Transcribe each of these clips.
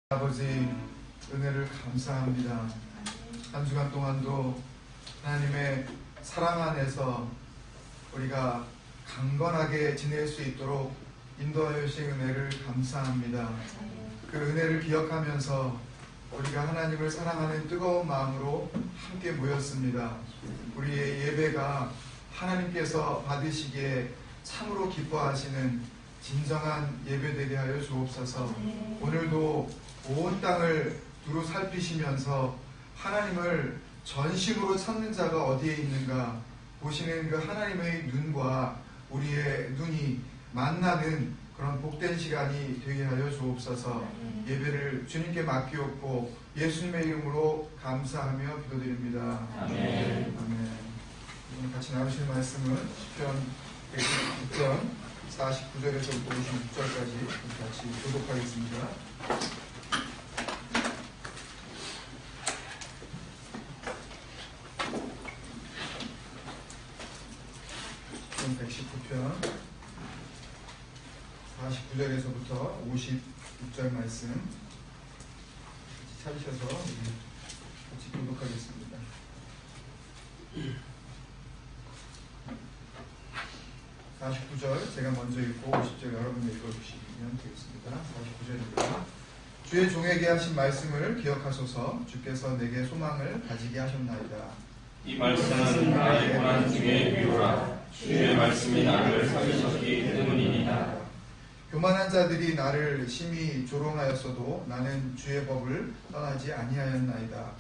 아버지, 은혜를 감사합니다. 한 주간 동안도 하나님의 사랑 안에서 우리가 강건하게 지낼 수 있도록 인도하여 주신 은혜를 감사합니다. 그 은혜를 기억하면서 우리가 하나님을 사랑하는 뜨거운 마음으로 함께 모였습니다. 우리의 예배가 하나님께서 받으시기에 참으로 기뻐하시는 진정한 예배되게 하여 주옵소서. 오늘도 온 땅을 두루 살피시면서 하나님을 전심으로 찾는 자가 어디에 있는가 보시는 그 하나님의 눈과 우리의 눈이 만나는 그런 복된 시간이 되게 하여 주옵소서. 예배를 주님께 맡기옵고 예수님의 이름으로 감사하며 기도드립니다. 아멘. 아멘. 오늘 같이 나누실 말씀은 시편 119편 49절에서부터 56절까지 같이 교독하겠습니다. 119편 49절에서부터 56절 말씀 찾으셔서 같이 교독하겠습니다. 49절 제가 먼저 읽고 50절 여러분이 읽어주시면 되겠습니다. 49절입니다. 주의 종에게 하신 말씀을 기억하소서. 주께서 내게 소망을 가지게 하셨나이다. 이 말씀은 나의 고난 중에 위로라. 주의 말씀이 나를 살리셨기 때문이니라. 교만한 자들이 나를 심히 조롱하였어도 나는 주의 법을 떠나지 아니하였나이다.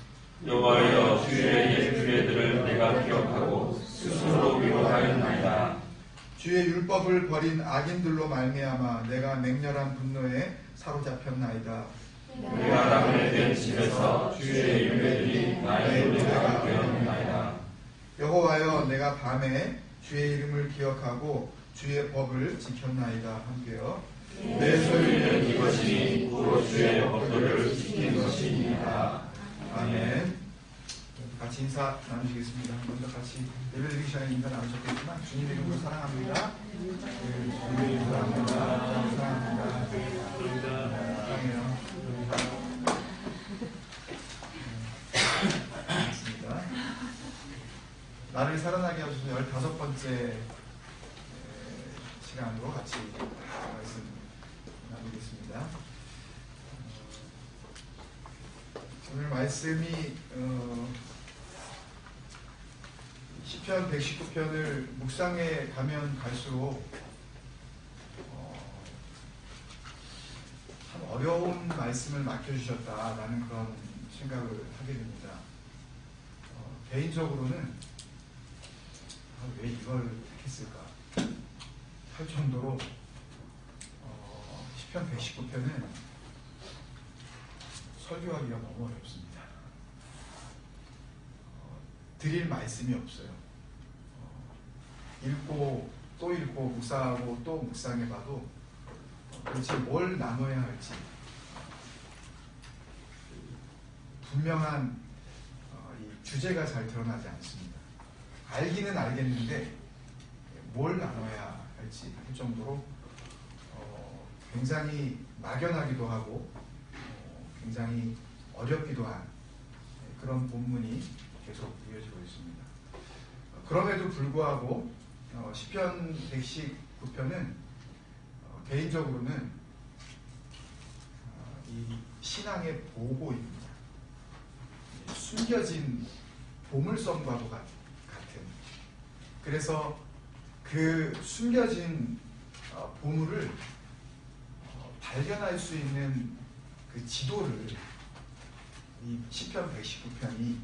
여호와여, 주의 옛 규례들을 내가 기억하고 스스로 위로하였나이다. 주의 율법을 버린 악인들로 말미암아 내가 맹렬한 분노에 사로잡혔나이다. 내가 낙뢰된 집에서 주의 율례들이 나의 노래가 되었나이다. 여호와여, 내가 밤에 주의 이름을 기억하고 주의 법을 지켰나이다. 함께요. 내 소유는 이것이니 곧 주의 법도를 지킨 것이니이다. 아멘. 같이 인사 나누시겠습니다. 먼저 같이 예배드리기 전에 인사 나누셨겠지만 주님 이름으로 사랑합니다. 주님 이름으로 사랑합니다. 사랑합니다. 사랑해요. 고맙습니다. 나를 살아나게 하셔서 15번째 시간으로 같이 말씀 나누겠습니다. 오늘 말씀이 시편 119편을 묵상해 가면 갈수록 참 어려운 말씀을 맡겨주셨다라는 그런 생각을 하게 됩니다. 개인적으로는 왜 이걸 택했을까 할 정도로 시편 119편은 설교하기가 너무 어렵습니다. 드릴 말씀이 없어요. 읽고 또 읽고 묵상하고 또 묵상해봐도 도대체 뭘 나눠야 할지 분명한 이 주제가 잘 드러나지 않습니다. 알기는 알겠는데 뭘 나눠야 할지 할 정도로 굉장히 막연하기도 하고 굉장히 어렵기도 한 그런 본문이 계속 이어지고 있습니다. 그럼에도 불구하고 시편 119편은 개인적으로는 이 신앙의 보고입니다. 숨겨진 보물섬과도 같은, 그래서 그 숨겨진 보물을 발견할 수 있는 그 지도를 이 시편 119편이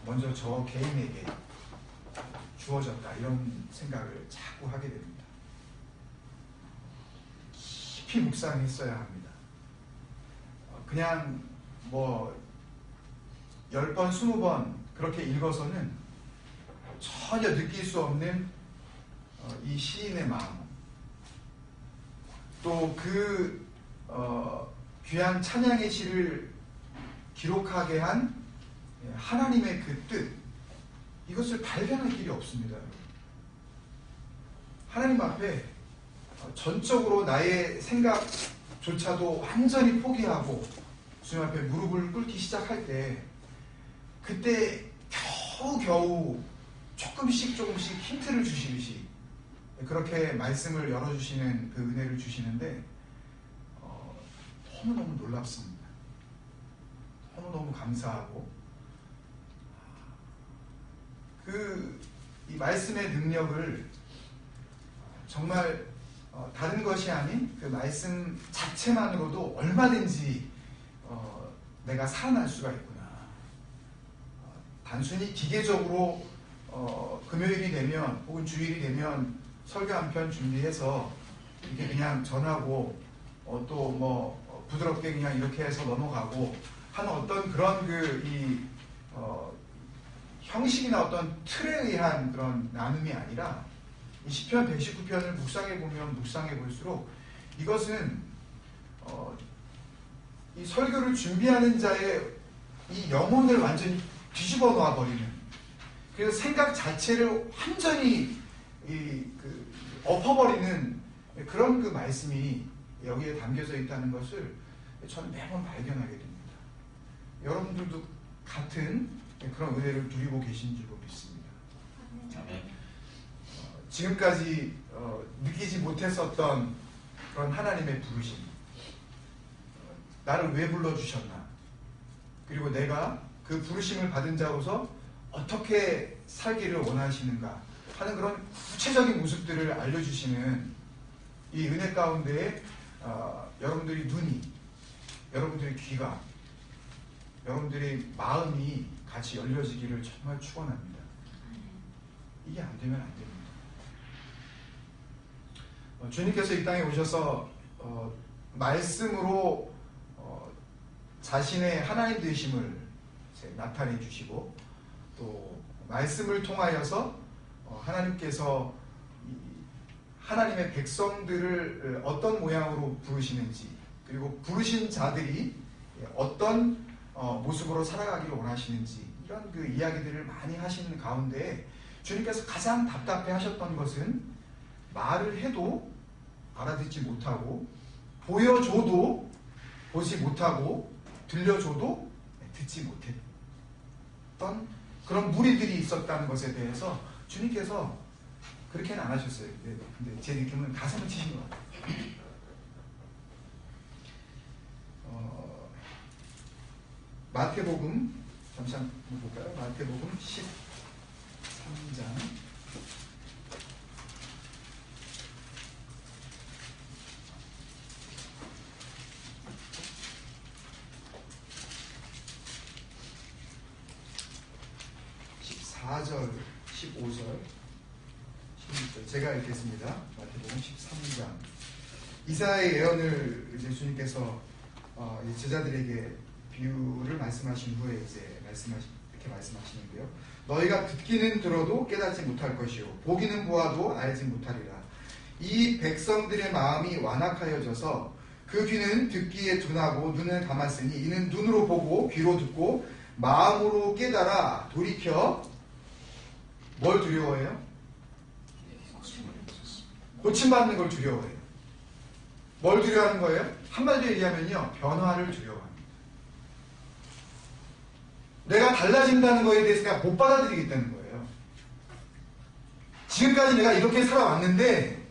먼저 저 개인에게 주어졌다, 이런 생각을 자꾸 하게 됩니다. 깊이 묵상했어야 합니다. 그냥 뭐 10번, 20번 그렇게 읽어서는 전혀 느낄 수 없는 이 시인의 마음, 또 그 귀한 찬양의 시를 기록하게 한 하나님의 그 뜻, 이것을 발견할 길이 없습니다. 하나님 앞에 전적으로 나의 생각, 조차도 완전히 포기하고 주님 앞에 무릎을 꿇기 시작할 때 그때 겨우겨우 조금씩 힌트를 주시듯이 그렇게 말씀을 열어주시는 그 은혜를 주시는데 너무너무 놀랍습니다. 너무너무 감사하고 이 말씀의 능력을 정말 다른 것이 아닌 그 말씀 자체만으로도 얼마든지 내가 살아날 수가 있구나. 단순히 기계적으로 금요일이 되면 혹은 주일이 되면 설교 한 편 준비해서 이렇게 그냥 전하고 또 뭐 부드럽게 그냥 이렇게 해서 넘어가고 하는 어떤 그런 형식이나 어떤 틀에 의한 그런 나눔이 아니라 이 시편 119편을 묵상해 보면 묵상해 볼수록 이것은 이 설교를 준비하는 자의 이 영혼을 완전히 뒤집어 놓아 버리는, 그래서 생각 자체를 완전히 엎어버리는 그런 그 말씀이 여기에 담겨져 있다는 것을 저는 매번 발견하게 됩니다. 여러분들도 같은 그런 은혜를 누리고 계신 줄로 믿습니다. 지금까지 느끼지 못했었던 그런 하나님의 부르심, 나를 왜 불러주셨나, 그리고 내가 그 부르심을 받은 자로서 어떻게 살기를 원하시는가 하는 그런 구체적인 모습들을 알려주시는 이 은혜 가운데에 여러분들의 눈이, 여러분들의 귀가, 여러분들의 마음이 같이 열려지기를 정말 축원합니다. 이게 안 되면 안 됩니다. 주님께서 이 땅에 오셔서 말씀으로 자신의 하나님 되심을 나타내 주시고, 또 말씀을 통하여서 하나님께서 하나님의 백성들을 어떤 모양으로 부르시는지, 그리고 부르신 자들이 어떤 모습으로 살아가기를 원하시는지, 이런 그 이야기들을 많이 하시는 가운데 주님께서 가장 답답해 하셨던 것은 말을 해도 알아듣지 못하고, 보여줘도 보지 못하고, 들려줘도 듣지 못했던 그런 무리들이 있었다는 것에 대해서 주님께서 그렇게는 안 하셨어요. 근데 제 느낌은 가슴을 치신 것 같아요. 마태복음 잠시만 볼까요? 마태복음 13장 14절, 15절, 16절 제가 읽겠습니다. 마태복음 13장. 이사야의 예언을 이제 주님께서 제자들에게 비유를 말씀하신 후에 이제 이렇게 말씀하시는데요. 너희가 듣기는 들어도 깨닫지 못할 것이요, 보기는 보아도 알지 못하리라. 이 백성들의 마음이 완악하여져서 그 귀는 듣기에 둔하고 눈을 감았으니 이는 눈으로 보고 귀로 듣고 마음으로 깨달아 돌이켜 뭘 두려워해요? 고침받는 걸 두려워해요. 뭘 두려워하는 거예요? 한마디로 얘기하면요, 변화를 두려워합니다. 내가 달라진다는 거에 대해서 내가 못 받아들이겠다는 거예요. 지금까지 내가 이렇게 살아왔는데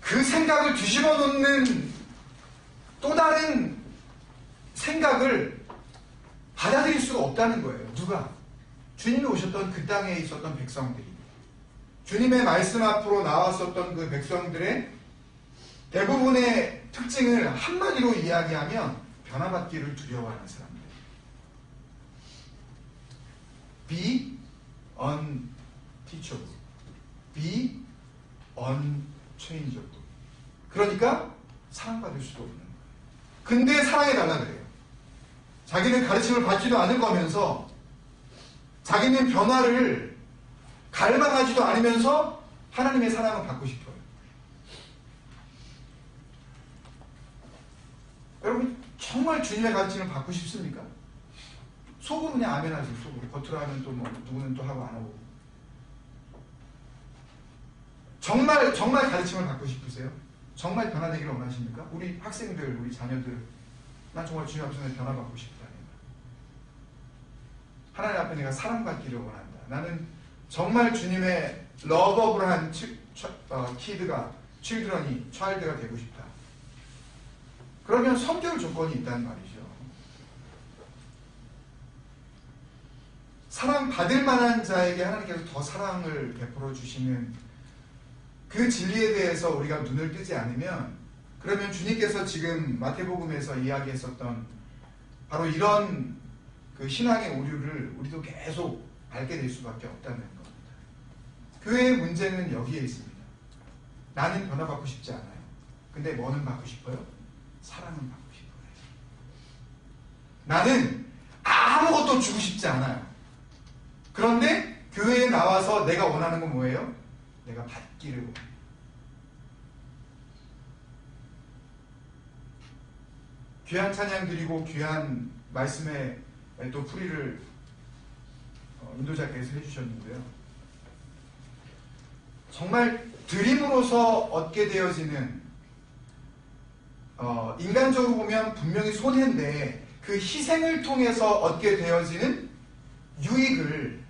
그 생각을 뒤집어 놓는 또 다른 생각을 받아들일 수가 없다는 거예요. 누가? 주님이 오셨던 그 땅에 있었던 백성들이, 주님의 말씀 앞으로 나왔었던 그 백성들의 대부분의 특징을 한마디로 이야기하면 변화받기를 두려워하는 사람들. Be unteachable. Be unchangeable. 그러니까 사랑받을 수도 없는 거예요. 근데 사랑해달라 그래요. 자기는 가르침을 받지도 않을 거면서, 자기는 변화를 갈망하지도 않으면서 하나님의 사랑을 받고 싶어요. 여러분 정말 주님의 가르침을 받고 싶습니까? 속으로 그냥 아멘 하세요. 속으로. 겉으로 하면 또 뭐 누구는 또 하고 안 하고. 정말 가르침을 받고 싶으세요? 정말 변화되기를 원하십니까? 우리 학생들, 우리 자녀들, 난 정말 주님 앞에서 변화받고 싶다. 하나님 앞에 내가 사랑받기를 원한다. 나는 정말 주님의 러버블한 차일드가 되고 싶다. 그러면 섬겨울 조건이 있다는 말이죠. 사랑받을 만한 자에게 하나님께서 더 사랑을 베풀어 주시는 그 진리에 대해서 우리가 눈을 뜨지 않으면, 그러면 주님께서 지금 마태복음에서 이야기했었던 바로 이런 그 신앙의 오류를 우리도 계속 밟게 될 수밖에 없다는 겁니다. 교회의 문제는 여기에 있습니다. 나는 변화받고 싶지 않아요. 근데 뭐는 받고 싶어요? 사랑은 받고 싶어요. 나는 아무것도 주고 싶지 않아요. 그런데 교회에 나와서 내가 원하는 건 뭐예요? 내가 받기를 원해요. 귀한 찬양 드리고 귀한 말씀에 또 풀이를 인도자께서 해주셨는데요. 정말 드림으로서 얻게 되어지는 인간적으로 보면 분명히 손해인데 그 희생을 통해서 얻게 되어지는 유익을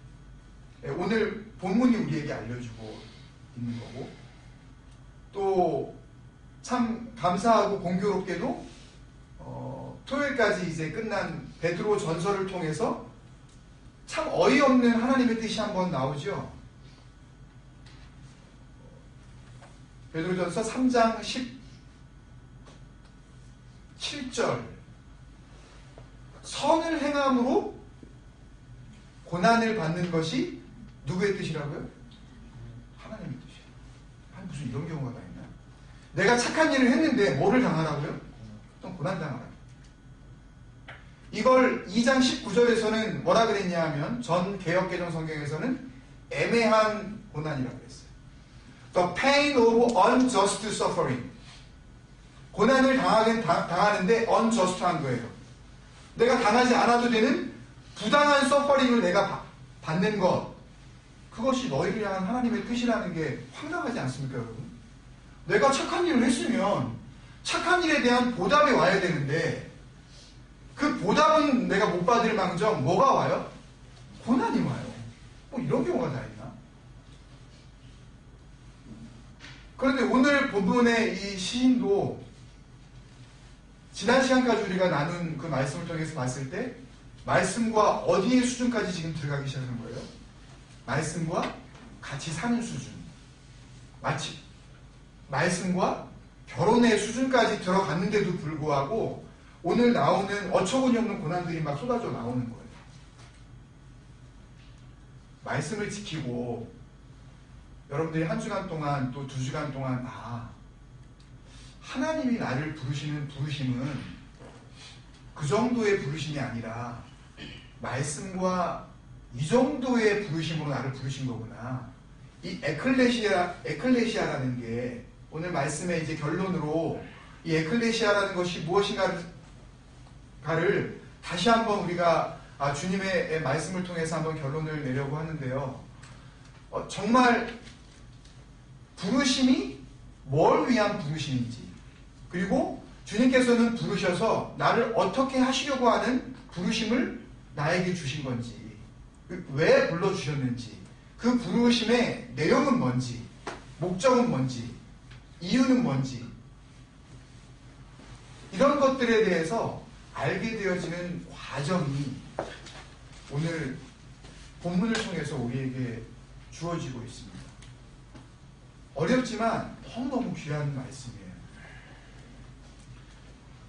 오늘 본문이 우리에게 알려주고 있는 거고, 또 참 감사하고 공교롭게도 토요일까지 이제 끝난 베드로 전설을 통해서 참 어이없는 하나님의 뜻이 한번 나오죠. 베드로전서 3장 17절, 선을 행함으로 고난을 받는 것이 누구의 뜻이라고요? 하나님의 뜻이에요. 아니, 무슨 이런 경우가 다 있나? 내가 착한 일을 했는데 뭐를 당하라고요? 좀 고난당하라. 이걸 2장 19절에서는 뭐라 그랬냐 하면, 전 개역개정 성경에서는 애매한 고난이라고 그랬어요. The pain of unjust suffering. 고난을 당하는데 unjust한 거예요. 내가 당하지 않아도 되는 부당한 서퍼링을 내가 받는 것, 그것이 너희를 향한 하나님의 뜻이라는 게 황당하지 않습니까, 여러분? 내가 착한 일을 했으면 착한 일에 대한 보답이 와야 되는데, 그 보답은 내가 못 받을 망정 뭐가 와요? 고난이 와요. 뭐 이런 경우가 다 있나? 그런데 오늘 본문의 이 시인도 지난 시간까지 우리가 나눈 그 말씀을 통해서 봤을 때 말씀과 어디의 수준까지 지금 들어가기 시작한 거예요? 말씀과 같이 사는 수준. 마치 말씀과 결혼의 수준까지 들어갔는데도 불구하고 오늘 나오는 어처구니 없는 고난들이 막 쏟아져 나오는 거예요. 말씀을 지키고 여러분들이 한 주간 동안 또 2주간 동안 하나님이 나를 부르시는 부르심은 그 정도의 부르심이 아니라 말씀과 이 정도의 부르심으로 나를 부르신 거구나. 이 에클레시아라는 게 오늘 말씀의 이제 결론으로 이 에클레시아라는 것이 무엇인가를 다시 한번 우리가 주님의 말씀을 통해서 한번 결론을 내려고 하는데요. 정말 부르심이 뭘 위한 부르심인지, 그리고 주님께서는 부르셔서 나를 어떻게 하시려고 하는 부르심을 나에게 주신 건지, 왜 불러주셨는지, 그 부르심의 내용은 뭔지, 목적은 뭔지, 이유는 뭔지, 이런 것들에 대해서 알게 되어지는 과정이 오늘 본문을 통해서 우리에게 주어지고 있습니다. 어렵지만 너무너무 귀한 말씀이에요.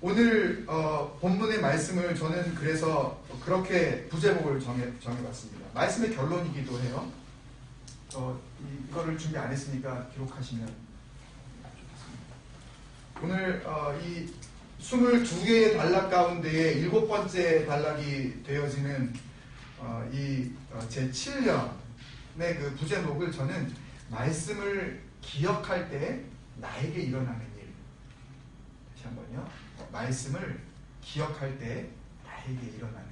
오늘 본문의 말씀을 저는 그래서 그렇게 부제목을 정해봤습니다. 말씀의 결론이기도 해요. 이거를 준비 안 했으니까 기록하시면 좋겠습니다. 오늘 이 22개의 단락 가운데에 7번째 단락이 되어지는 이 제7년의 그 부제목을 저는 말씀을 기억할 때 나에게 일어나는 일. 다시 한번요. 말씀을 기억할 때 나에게 일어나는 일.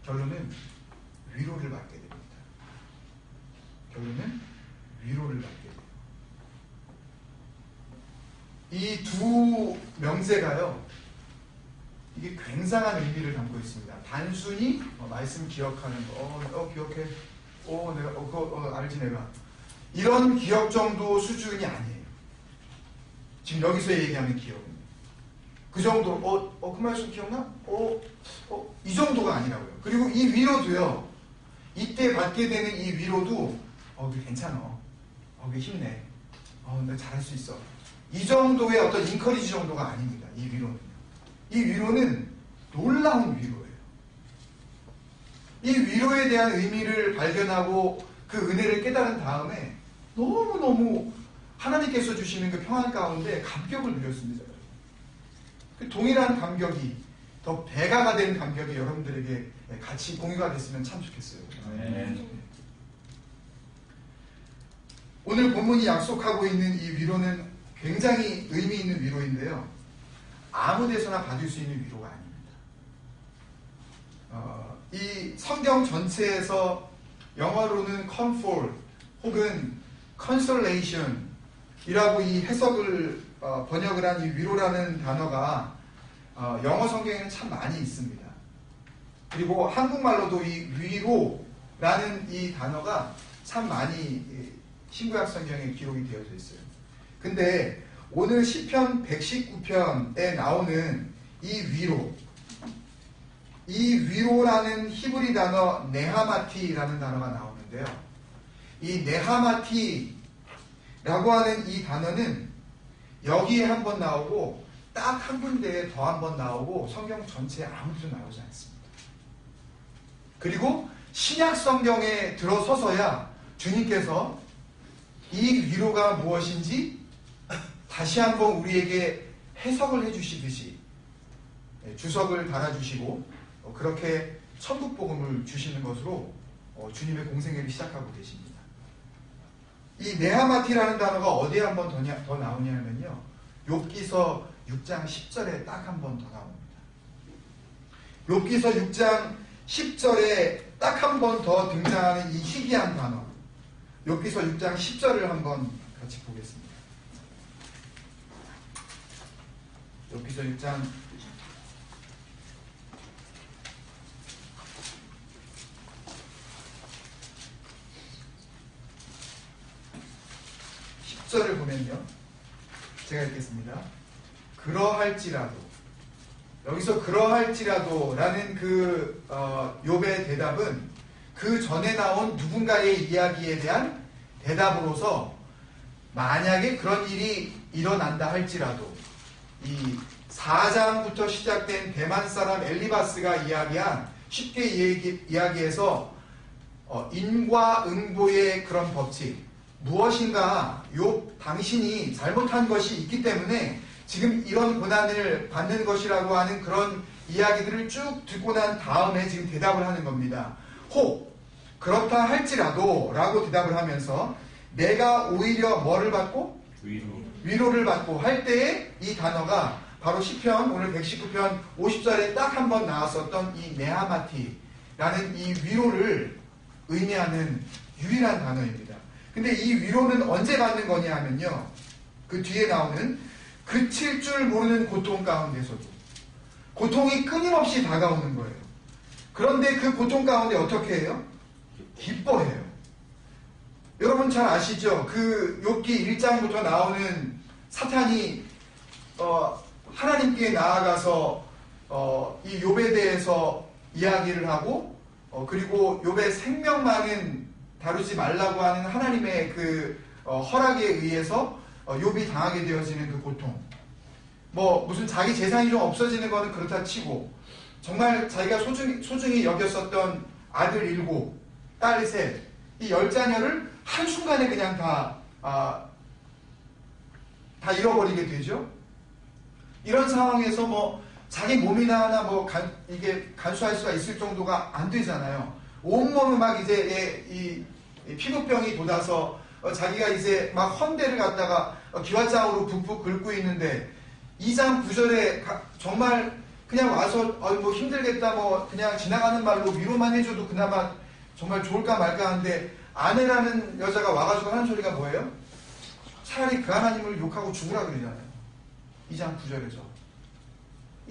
결론은 위로를 받게 됩니다. 결론은 위로를 받게 돼요. 이 두 명제가요, 이게 굉장한 의미를 담고 있습니다. 단순히 말씀 기억하는 거, 기억해, 내가 그거 알지 내가, 이런 기억 정도 수준이 아니에요. 지금 여기서 얘기하는 기억은 그 정도, 그 말씀 기억나? 이 정도가 아니라고요. 그리고 이 위로도요, 이때 받게 되는 이 위로도, 그래 괜찮아, 그래 힘내, 너 잘할 수 있어, 이 정도의 어떤 인커리지 정도가 아닙니다. 이 위로는. 이 위로는 놀라운 위로예요. 이 위로에 대한 의미를 발견하고 그 은혜를 깨달은 다음에 너무너무 하나님께서 주시는 그 평안 가운데 감격을 누렸습니다. 그 동일한 감격이, 더 배가가 된 감격이 여러분들에게 같이 공유가 됐으면 참 좋겠어요. 네. 오늘 본문이 약속하고 있는 이 위로는 굉장히 의미 있는 위로인데요, 아무 데서나 받을 수 있는 위로가 아닙니다. 이 성경 전체에서 영어로는 comfort 혹은 consolation 이라고 이 해석을 번역을 한 이 위로라는 단어가 영어 성경에는 참 많이 있습니다. 그리고 한국말로도 이 위로라는 이 단어가 참 많이 신구약 성경에 기록이 되어져 있어요. 근데 오늘 시편 119편에 나오는 이 위로라는 히브리 단어 네하마티라는 단어가 나오는데요, 이 네하마티라고 하는 이 단어는 여기에 한 번 나오고 딱 한 군데에 더 한 번 나오고 성경 전체에 아무도 나오지 않습니다. 그리고 신약 성경에 들어서서야 주님께서 이 위로가 무엇인지 다시 한번 우리에게 해석을 해주시듯이 주석을 달아주시고 그렇게 천국복음을 주시는 것으로 주님의 공생애를 시작하고 계십니다. 이 네하마티라는 단어가 어디에 한 번 더 나오냐면요, 욥기서 6장 10절에 딱 한 번 더 나옵니다. 욥기서 6장 10절에 딱 한 번 더 등장하는 이 희귀한 단어, 욥기서 6장 10절을 한번 같이 보겠습니다. 욥기서 6장 10절을 보면요, 제가 읽겠습니다. 그러할지라도, 여기서 그러할지라도 라는 그 욥의 대답은 그 전에 나온 누군가의 이야기에 대한 대답으로서, 만약에 그런 일이 일어난다 할지라도 이 4장부터 시작된 대만 사람 엘리바스가 이야기한, 쉽게 이야기해서 인과응보의 그런 법칙, 무엇인가 욥 당신이 잘못한 것이 있기 때문에 지금 이런 고난을 받는 것이라고 하는 그런 이야기들을 쭉 듣고 난 다음에 지금 대답을 하는 겁니다. 혹 그렇다 할지라도 라고 대답을 하면서 내가 오히려 뭐를 받고? 위로를 받고 할 때에 이 단어가 바로 시편 오늘 119편 50절에 딱 한 번 나왔었던 이 네하마티라는 이 위로를 의미하는 유일한 단어입니다. 근데 이 위로는 언제 받는 거냐 하면요, 그 뒤에 나오는 그칠 줄 모르는 고통 가운데서도 고통이 끊임없이 다가오는 거예요. 그런데 그 고통 가운데 어떻게 해요? 기뻐해요. 여러분 잘 아시죠? 그 욥기 1장부터 나오는 사탄이 하나님께 나아가서 이 욥에 대해서 이야기를 하고 그리고 욥의 생명만은 다루지 말라고 하는 하나님의 그 허락에 의해서 욥이 당하게 되어지는 그 고통, 무슨 자기 재산이 좀 없어지는 거는 그렇다 치고 정말 자기가 소중히 여겼었던 아들 7, 딸 3, 이 10자녀를 한순간에 그냥 다 잃어버리게 되죠. 이런 상황에서 자기 몸이나 하나 이게 간수할 수가 있을 정도가 안 되잖아요. 온몸을 막 이제 이 피부병이 돋아서 자기가 이제 막 헌대를 갖다가 기와장으로 북북 긁고 있는데 2장 9절에 정말 그냥 와서 힘들겠다 그냥 지나가는 말로 위로만 해줘도 그나마 정말 좋을까 말까 하는데 아내라는 여자가 와가지고 하는 소리가 뭐예요? 차라리 그 하나님을 욕하고 죽으라 그러잖아요. 2장 9절에서.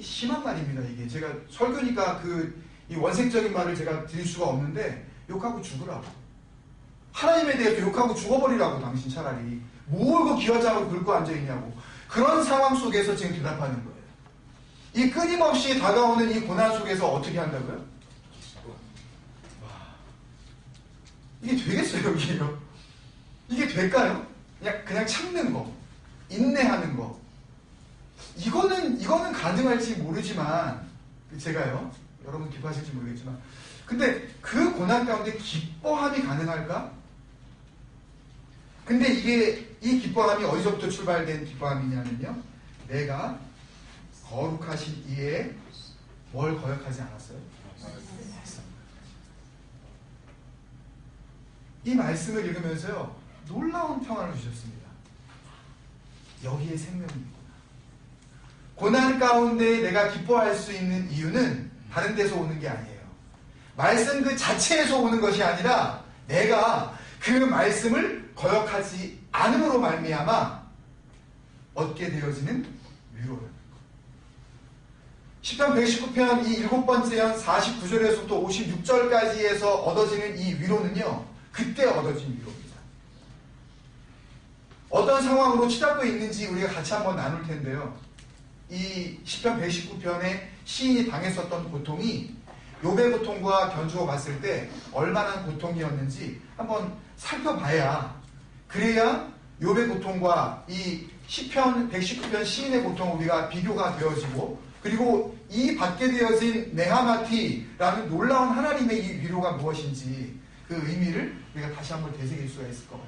심한 말입니다. 이게 제가 설교니까 이 원색적인 말을 제가 드릴 수가 없는데 욕하고 죽으라고. 하나님에 대해서 욕하고 죽어버리라고. 당신 차라리 뭘 그 기와장으로 긁고 앉아있냐고. 그런 상황 속에서 지금 대답하는 거예요. 이 끊임없이 다가오는 이 고난 속에서 어떻게 한다고요? 와, 이게 되겠어요? 이게 될까요? 그냥 참는 거, 인내하는 거. 이거는 가능할지 모르지만, 제가요, 여러분 기뻐하실지 모르겠지만, 근데 그 고난 가운데 기뻐함이 가능할까? 근데 이 기뻐함이 어디서부터 출발된 기뻐함이냐면요, 내가 거룩하신 이에 뭘 거역하지 않았어요? 이 말씀을 읽으면서요, 놀라운 평안을 주셨습니다. 여기에 생명이 있구나. 고난 가운데 내가 기뻐할 수 있는 이유는 다른 데서 오는 게 아니에요. 말씀 그 자체에서 오는 것이 아니라 내가 그 말씀을 거역하지 않음으로 말미암아 얻게 되어지는 위로를. 시편 119편 이 7번째 현 49절에서부터 56절까지에서 얻어지는 이 위로는요, 그때 얻어진 위로입니다. 어떤 상황으로 치닫고 있는지 우리가 같이 한번 나눌 텐데요. 이 시편 119편에 시인이 당했었던 고통이 욥의 고통과 견주어 봤을 때 얼마나 고통이었는지 한번 살펴봐야, 그래야 욥의 고통과 이 시편 119편 시인의 고통을 우리가 비교가 되어지고, 그리고 이 받게 되어진 네하마티라는 놀라운 하나님의 이 위로가 무엇인지 그 의미를 우리가 다시 한번 되새길 수가 있을 것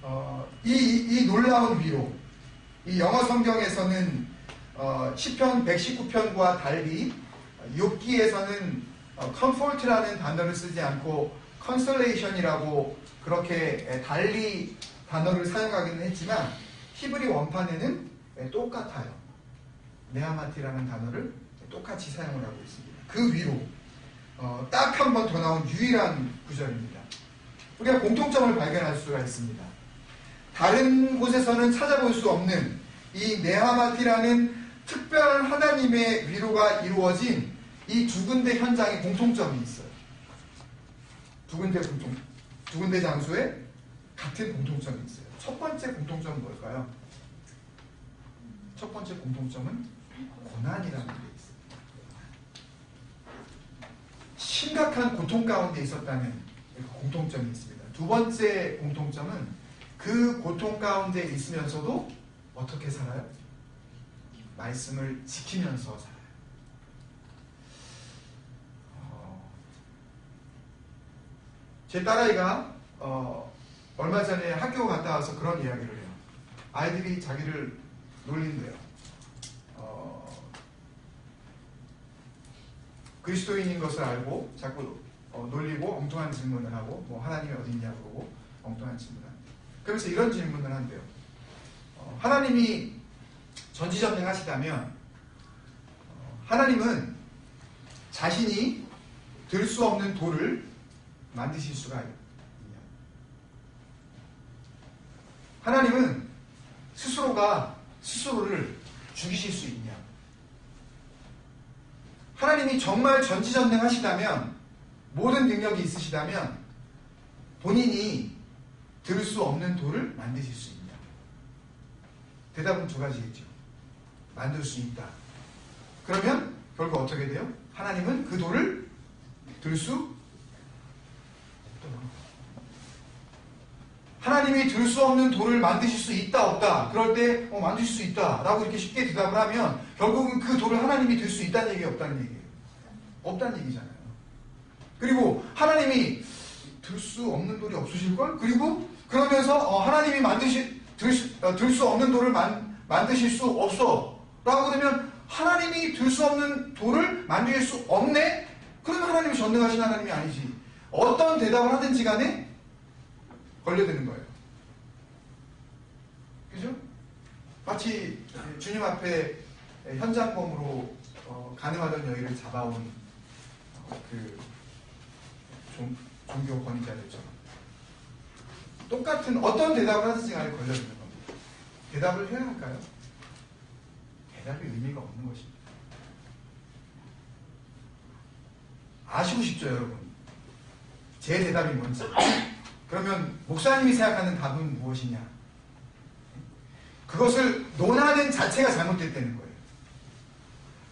같아요. 이 놀라운 위로, 이 영어 성경에서는 시편 119편과 달리 욥기에서는 comfort라는 단어를 쓰지 않고 consolation이라고 그렇게 달리 단어를 사용하기는 했지만 히브리 원판에는 똑같아요. 네하마티라는 단어를 똑같이 사용을 하고 있습니다. 그 위로 딱 한 번 더 나온 유일한 구절입니다. 우리가 공통점을 발견할 수가 있습니다. 다른 곳에서는 찾아볼 수 없는 이 네하마티라는 특별한 하나님의 위로가 이루어진 이 두 군데 현장에 공통점이 있어요. 두 군데 장소에 같은 공통점이 있어요. 첫 번째 공통점은 뭘까요? 첫 번째 공통점은 고난이라는 게 있어요. 심각한 고통 가운데 있었다는 공통점이 있습니다. 두 번째 공통점은 그 고통 가운데 있으면서도 어떻게 살아요? 말씀을 지키면서 살아요. 제 딸아이가 얼마 전에 학교 갔다 와서 그런 이야기를 해요. 아이들이 자기를 놀린대요. 그리스도인인 것을 알고 자꾸 놀리고 엉뚱한 질문을 하고, 뭐 하나님이 어디 있냐고 그러고 엉뚱한 질문을 한대요. 그래서 이런 질문을 한대요. 하나님이 전지전능하시다면 하나님은 자신이 들 수 없는 돌을 만드실 수가 있냐? 하나님은 스스로가 스스로를 죽이실 수 있냐? 하나님이 정말 전지전능하시다면, 모든 능력이 있으시다면 본인이 들 수 없는 돌을 만드실 수 있냐? 대답은 두 가지겠죠. 만들 수 있다. 그러면 결국 어떻게 돼요? 하나님은 그 돌을 들 수 없다. 하나님이 들 수 없는 돌을 만드실 수 있다 없다? 그럴 때 만드실 수 있다 라고 이렇게 쉽게 대답을 하면 결국은 그 돌을 하나님이 들 수 있다는 얘기예요, 없다는 얘기예요? 없다는 얘기잖아요. 그리고 하나님이 들 수 없는 돌이 없으실걸? 그리고 그러면서 하나님이 들 수 없는 돌을 만드실 수 없어 라고 그러면 하나님이 들 수 없는 돌을 만드실 수 없네? 그러면 하나님이 전능하신 하나님이 아니지. 어떤 대답을 하든지 간에 걸려드는 거예요. 그죠? 마치 주님 앞에 현장범으로 가늠하던 여인을 잡아온 그 종교 권위자들처럼. 똑같은 어떤 대답을 하든지 간에 걸려있는 겁니다. 대답을 해야 할까요? 대답이 의미가 없는 것입니다. 아시고 싶죠, 여러분? 제 대답이 뭔지. 그러면 목사님이 생각하는 답은 무엇이냐? 그것을 논하는 자체가 잘못됐다는 거예요.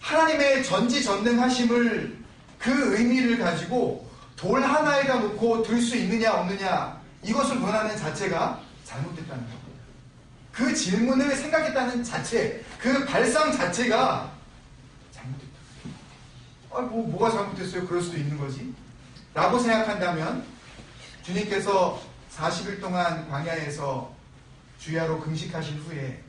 하나님의 전지전능하심을 그 의미를 가지고 돌 하나에다 놓고 들 수 있느냐 없느냐 이것을 논하는 자체가 잘못됐다는 겁니다. 그 질문을 생각했다는 자체, 그 발상 자체가 잘못됐다. 뭐가 잘못됐어요? 그럴 수도 있는 거지. 라고 생각한다면 주님께서 40일 동안 광야에서 주야로 금식하신 후에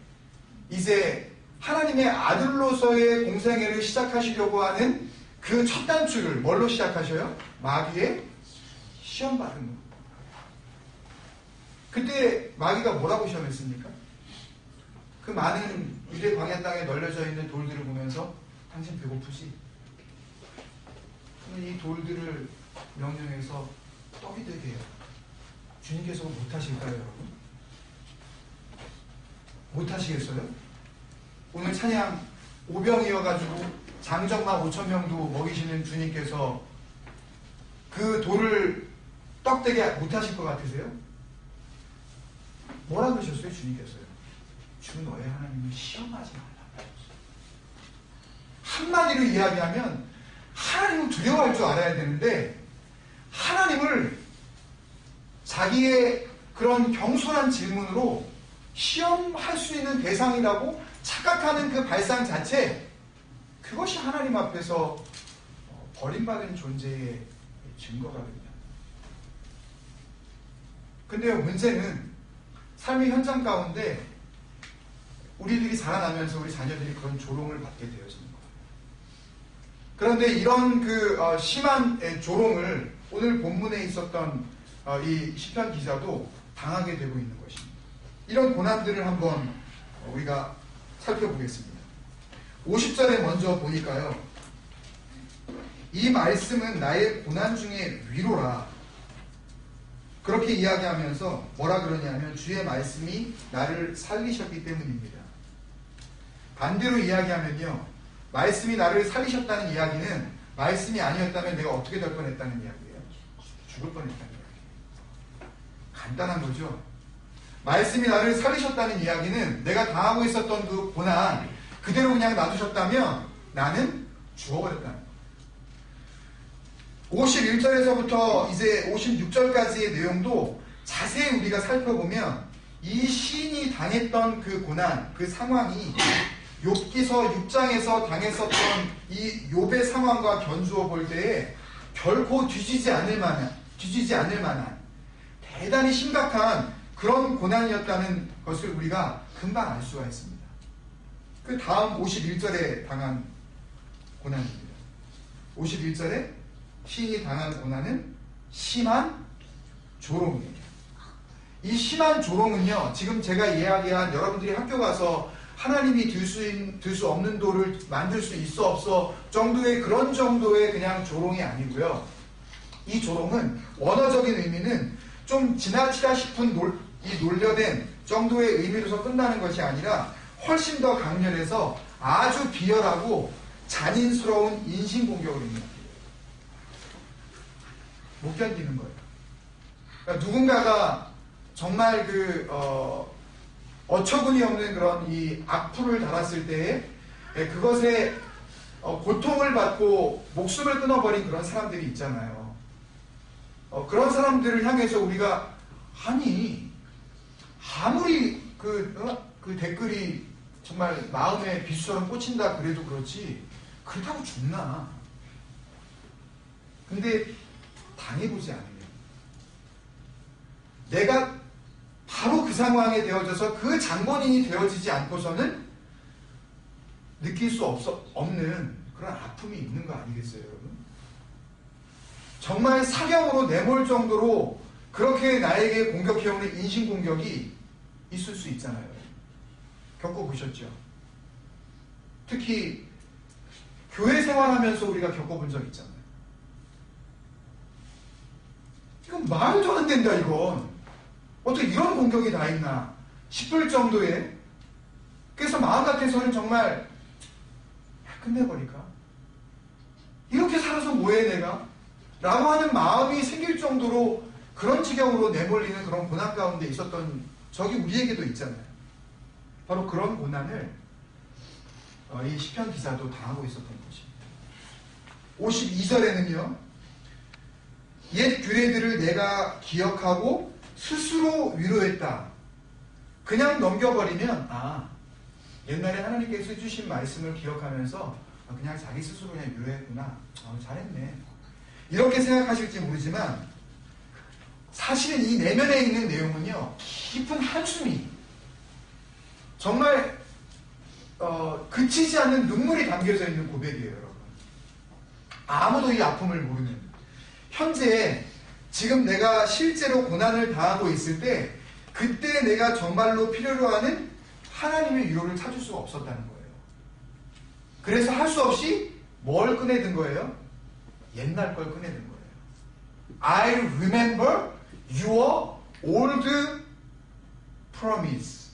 이제 하나님의 아들로서의 공생애를 시작하시려고 하는 그 첫 단추를 뭘로 시작하셔요? 마귀의 시험받은 것. 그때 마귀가 뭐라고 시험했습니까? 그 많은 유대 광야 땅에 널려져 있는 돌들을 보면서 당신 배고프지? 그러면 이 돌들을 명령해서 떡이 되게 해요. 주님께서 못하실까요, 여러분? 못하시겠어요? 오늘 찬양 오병이어가지고 장정마 5,000명도 먹이시는 주님께서 그 돌을 떡되게 못하실 것 같으세요? 뭐라 그러셨어요, 주님께서요? 주 너의 하나님을 시험하지 말라. 한마디로 이야기하면 하나님을 두려워할 줄 알아야 되는데 하나님을 자기의 그런 경솔한 질문으로 시험할 수 있는 대상이라고 착각하는 그 발상 자체, 그것이 하나님 앞에서 버림받은 존재의 증거가 됩니다. 근데 문제는 삶의 현장 가운데 우리들이 자라나면서 우리 자녀들이 그런 조롱을 받게 되어지는 거예요. 그런데 이런 심한 조롱을 오늘 본문에 있었던 이 시편 기자도 당하게 되고 있는 것입니다. 이런 고난들을 한번 우리가 살펴보겠습니다. 50절에 먼저 보니까요. 이 말씀은 나의 고난 중에 위로라. 그렇게 이야기하면서 뭐라 그러냐면 주의 말씀이 나를 살리셨기 때문입니다. 반대로 이야기하면요. 말씀이 나를 살리셨다는 이야기는 말씀이 아니었다면 내가 어떻게 될 뻔했다는 이야기예요. 죽을 뻔했다는 이야기예요. 간단한 거죠. 말씀이 나를 살리셨다는 이야기는 내가 당하고 있었던 그 고난 그대로 그냥 놔두셨다면 나는 죽어버렸다는 거예요. 51절에서부터 이제 56절까지의 내용도 자세히 우리가 살펴보면 이 시인이 당했던 그 고난, 그 상황이 욥기서 6장에서 당했었던 이 욥의 상황과 견주어 볼 때에 결코 뒤지지 않을 만한 대단히 심각한 그런 고난이었다는 것을 우리가 금방 알 수가 있습니다. 그 다음 51절에 당한 고난입니다. 51절에 시인이 당한 고난은 심한 조롱이에요. 이 심한 조롱은요, 지금 제가 이야기한 여러분들이 학교 가서 하나님이 들 수 없는 돌을 만들 수 있어 없어 정도의 그런 정도의 그냥 조롱이 아니고요. 이 조롱은 원어적인 의미는 좀 지나치다 싶은 이 놀려댄 정도의 의미로서 끝나는 것이 아니라 훨씬 더 강렬해서 아주 비열하고 잔인스러운 인신공격을 입니다. 못 견디는 거예요. 그러니까 누군가가 정말 어처구니 없는 그런 이 악플을 달았을 때에 그것에 고통을 받고 목숨을 끊어버린 그런 사람들이 있잖아요. 그런 사람들을 향해서 우리가 아무리 그 댓글이 정말 마음에 비수처럼 꽂힌다 그래도 그렇지 그렇다고 죽나. 근데 당해보지 않으면 내가 바로 그 상황에 되어져서 그 장본인이 되어지지 않고서는 느낄 수 없는 그런 아픔이 있는 거 아니겠어요, 여러분? 정말 사경으로 내몰 정도로 그렇게 나에게 공격해오는 인신공격이 있을 수 있잖아요. 겪어보셨죠? 특히 교회 생활하면서 우리가 겪어본 적 있잖아요. 말도 안 된다 이건. 어떻게 이런 공격이 다 있나 싶을 정도의. 그래서 마음 같아서는 정말 끝내버릴까? 이렇게 살아서 뭐해 내가? 라고 하는 마음이 생길 정도로 그런 지경으로 내몰리는 그런 고난 가운데 있었던 적이 우리에게도 있잖아요. 바로 그런 고난을 이 시편 기사도 당하고 있었던 것입니다. 52절에는요. 옛 규례들을 내가 기억하고 스스로 위로했다. 그냥 넘겨버리면 옛날에 하나님께서 해주신 말씀을 기억하면서 그냥 자기 스스로 그냥 위로했구나. 잘했네. 이렇게 생각하실지 모르지만 사실은 이 내면에 있는 내용은요. 깊은 한숨이 정말 그치지 않는 눈물이 담겨져 있는 고백이에요. 여러분. 아무도 이 아픔을 모르는 현재 지금 내가 실제로 고난을 당하고 있을 때 그때 내가 정말로 필요로 하는 하나님의 위로를 찾을 수가 없었다는 거예요. 그래서 할 수 없이 뭘 꺼내든 거예요? 옛날 걸 꺼내든 거예요. I remember your old promise.